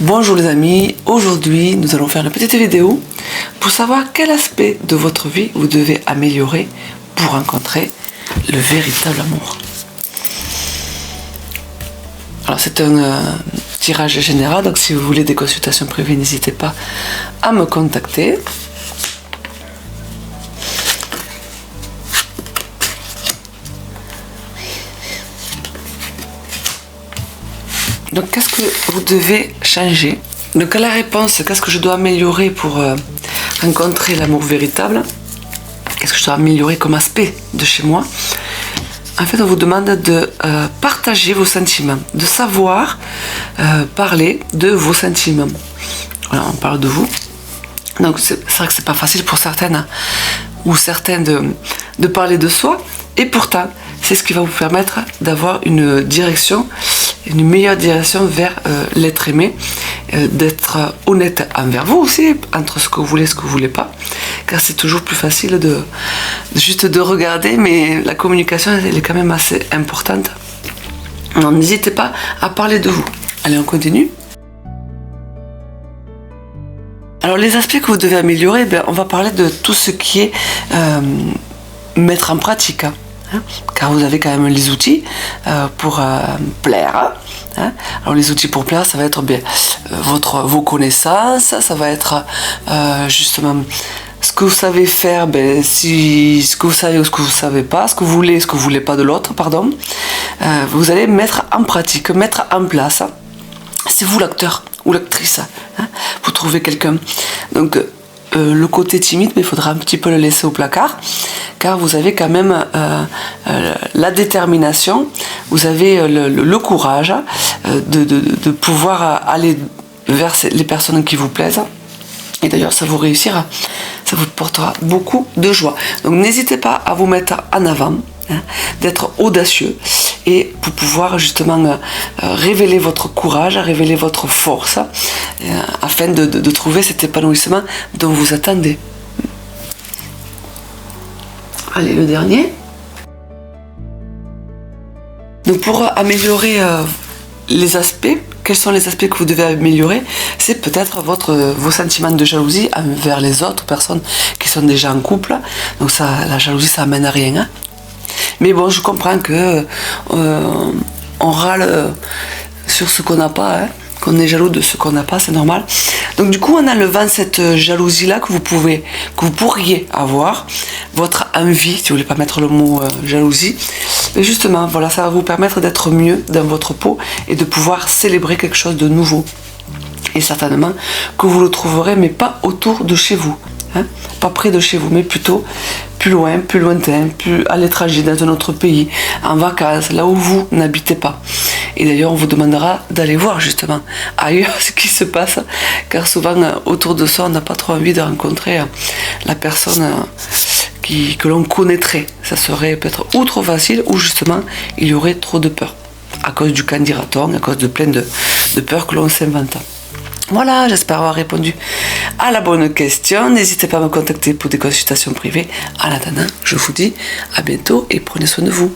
Bonjour les amis, aujourd'hui nous allons faire une petite vidéo pour savoir quel aspect de votre vie vous devez améliorer pour rencontrer le véritable amour. Alors c'est un tirage général, donc si vous voulez des consultations privées, n'hésitez pas à me contacter. Donc qu'est-ce que vous devez changer? Donc à la réponse, qu'est-ce que je dois améliorer pour rencontrer l'amour véritable? Qu'est-ce que je dois améliorer comme aspect de chez moi? En fait, on vous demande de partager vos sentiments, de savoir parler de vos sentiments. Voilà, on parle de vous. Donc c'est vrai que c'est pas facile pour certaines ou certains de parler de soi, et pourtant c'est ce qui va vous permettre d'avoir une direction, une meilleure direction vers l'être aimé, d'être honnête envers vous aussi, entre ce que vous voulez et ce que vous voulez pas, car c'est toujours plus facile de juste de regarder, mais la communication elle est quand même assez importante. Alors n'hésitez pas à parler de vous. Allez, on continue. Alors les aspects que vous devez améliorer, on va parler de tout ce qui est mettre en pratique. Car vous avez quand même les outils pour plaire. Alors les outils pour plaire, ça va être vos connaissances, ça va être justement ce que vous savez faire, ce que vous savez ou ce que vous ne savez pas, ce que vous voulez et ce que vous ne voulez pas de l'autre, pardon. Vous allez mettre en pratique, mettre en place. C'est vous l'acteur ou l'actrice. Vous trouvez quelqu'un. Donc le côté timide, mais il faudra un petit peu le laisser au placard, car vous avez quand même la détermination, vous avez le courage de pouvoir aller vers les personnes qui vous plaisent. Et d'ailleurs, ça vous réussira, ça vous portera beaucoup de joie. Donc n'hésitez pas à vous mettre en avant, d'être audacieux, et pour pouvoir justement révéler votre courage, révéler votre force, afin de trouver cet épanouissement dont vous attendez. Allez, le dernier. Donc pour améliorer les aspects, quels sont les aspects que vous devez améliorer? C'est peut-être vos sentiments de jalousie envers les autres personnes qui sont déjà en couple. Donc ça, la jalousie, ça amène à rien. Mais bon, je comprends que on râle sur ce qu'on n'a pas, qu'on est jaloux de ce qu'on n'a pas, c'est normal. Donc du coup, en enlevant cette jalousie-là que vous pourriez avoir, votre envie, si vous voulez pas mettre le mot jalousie, mais justement, voilà, ça va vous permettre d'être mieux dans votre peau et de pouvoir célébrer quelque chose de nouveau. Et certainement que vous le trouverez, mais pas autour de chez vous. Pas près de chez vous, mais plutôt plus loin, plus lointain, plus à l'étranger, dans un autre pays, en vacances, là où vous n'habitez pas. Et d'ailleurs, on vous demandera d'aller voir justement ailleurs ce qui se passe, car souvent autour de soi, on n'a pas trop envie de rencontrer la personne que l'on connaîtrait. Ça serait peut-être ou trop facile, ou justement, il y aurait trop de peur, à cause du qu'en dira-t-on, à cause de plein de peurs que l'on s'invente. Voilà, j'espère avoir répondu à la bonne question. N'hésitez pas à me contacter pour des consultations privées. En attendant, je vous dis à bientôt et prenez soin de vous.